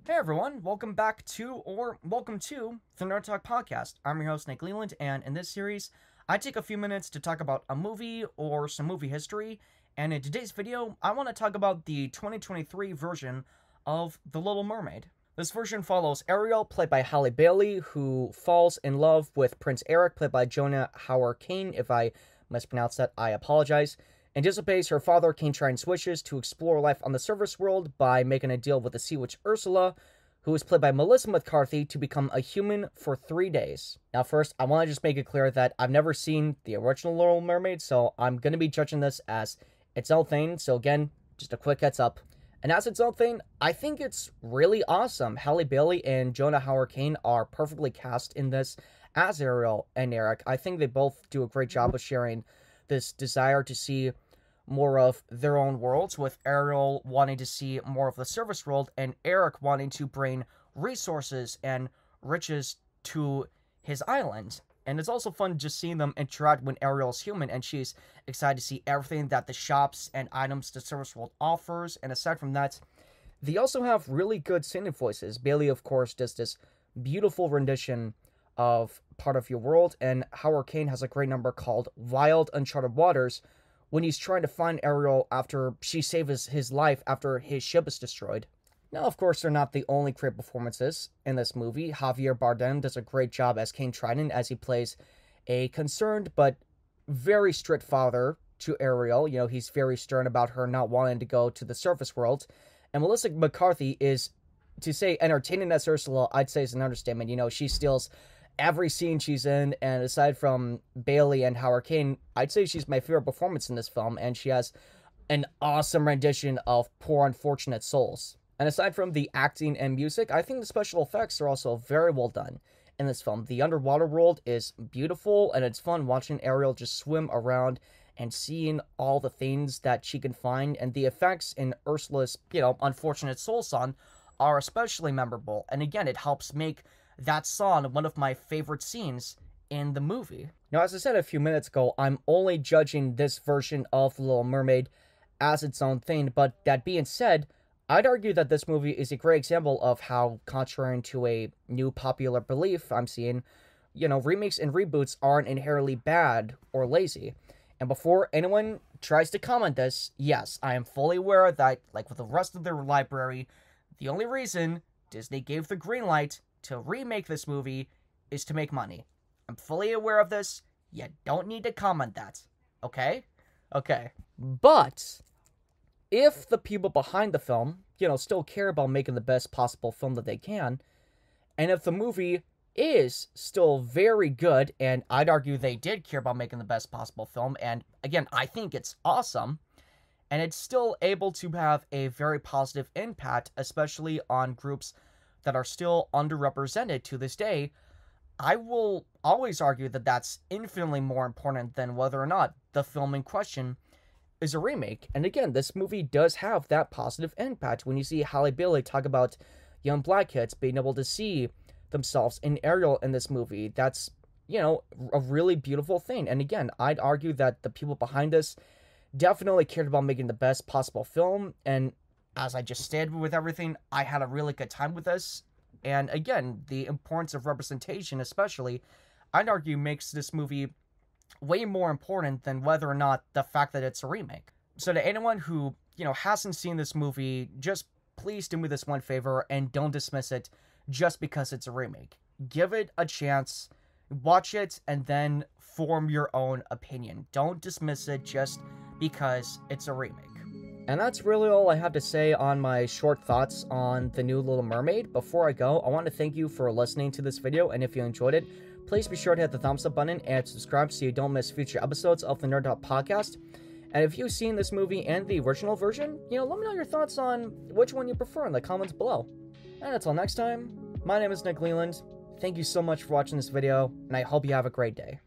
Hey everyone, welcome to the Nerd Talk Podcast. I'm your host, Leland, and in this series, I take a few minutes to talk about a movie or some movie history, and in today's video, I want to talk about the 2023 version of The Little Mermaid. This version follows Ariel, played by Halle Bailey, who falls in love with Prince Eric, played by Jonah Hauer-King. If I mispronounced that, I apologize. And disobeys her father, King Triton's wishes to explore life on the surface world by making a deal with the sea witch Ursula, who is played by Melissa McCarthy, to become a human for 3 days. Now first, I want to just make it clear that I've never seen the original Little Mermaid, so I'm going to be judging this as its own thing. So again, just a quick heads up. And as its own thing, I think it's really awesome. Halle Bailey and Jonah Hauer-King are perfectly cast in this as Ariel and Eric. I think they both do a great job of sharing this desire to see more of their own worlds, with Ariel wanting to see more of the surface world and Eric wanting to bring resources and riches to his island. And it's also fun just seeing them interact when Ariel's human and she's excited to see everything that the shops and items the surface world offers. And aside from that, they also have really good singing voices. Bailey, of course, does this beautiful rendition of Part of Your World, and Hauer-King has a great number called Wild Uncharted Waters, when he's trying to find Ariel after she saves his life after his ship is destroyed. Now, of course, they're not the only great performances in this movie. Javier Bardem does a great job as King Triton, as he plays a concerned but very strict father to Ariel. You know, he's very stern about her not wanting to go to the surface world. And Melissa McCarthy is, to say entertaining as Ursula, I'd say is an understatement. You know, she steals every scene she's in, and aside from Bailey and Hauer-King, I'd say she's my favorite performance in this film, and she has an awesome rendition of Poor Unfortunate Souls. And aside from the acting and music, I think the special effects are also very well done in this film. The underwater world is beautiful, and it's fun watching Ariel just swim around and seeing all the things that she can find, and the effects in Ursula's, Unfortunate Soul song are especially memorable, and again, it helps make that song one of my favorite scenes in the movie. Now, as I said a few minutes ago, I'm only judging this version of The Little Mermaid as its own thing, but that being said, I'd argue that this movie is a great example of how, contrary to a new popular belief I'm seeing, remakes and reboots aren't inherently bad or lazy. And before anyone tries to comment this, yes, I am fully aware that, like with the rest of their library, the only reason Disney gave the green light to remake this movie is to make money. I'm fully aware of this. You don't need to comment that. Okay? Okay. But if the people behind the film, still care about making the best possible film that they can, and if the movie is still very good, and I'd argue they did care about making the best possible film, and again, I think it's awesome, and it's still able to have a very positive impact, especially on groups that are still underrepresented to this day, I will always argue that that's infinitely more important than whether or not the film in question is a remake. And again, this movie does have that positive impact. When you see Halle Bailey talk about young black kids being able to see themselves in Ariel in this movie, that's, a really beautiful thing. And again, I'd argue that the people behind this definitely cared about making the best possible film, and as I just stated with everything, I had a really good time with this. And again, the importance of representation especially, I'd argue makes this movie way more important than whether or not the fact that it's a remake. So to anyone who, hasn't seen this movie, just please do me this one favor and don't dismiss it just because it's a remake. Give it a chance, watch it, and then form your own opinion. Don't dismiss it just because it's a remake. And that's really all I have to say on my short thoughts on the new Little Mermaid. Before I go, I want to thank you for listening to this video, and if you enjoyed it, please be sure to hit the thumbs up button and subscribe so you don't miss future episodes of the Nerd Talk Podcast. And if you've seen this movie and the original version, let me know your thoughts on which one you prefer in the comments below. And until next time, my name is Leland. Thank you so much for watching this video, and I hope you have a great day.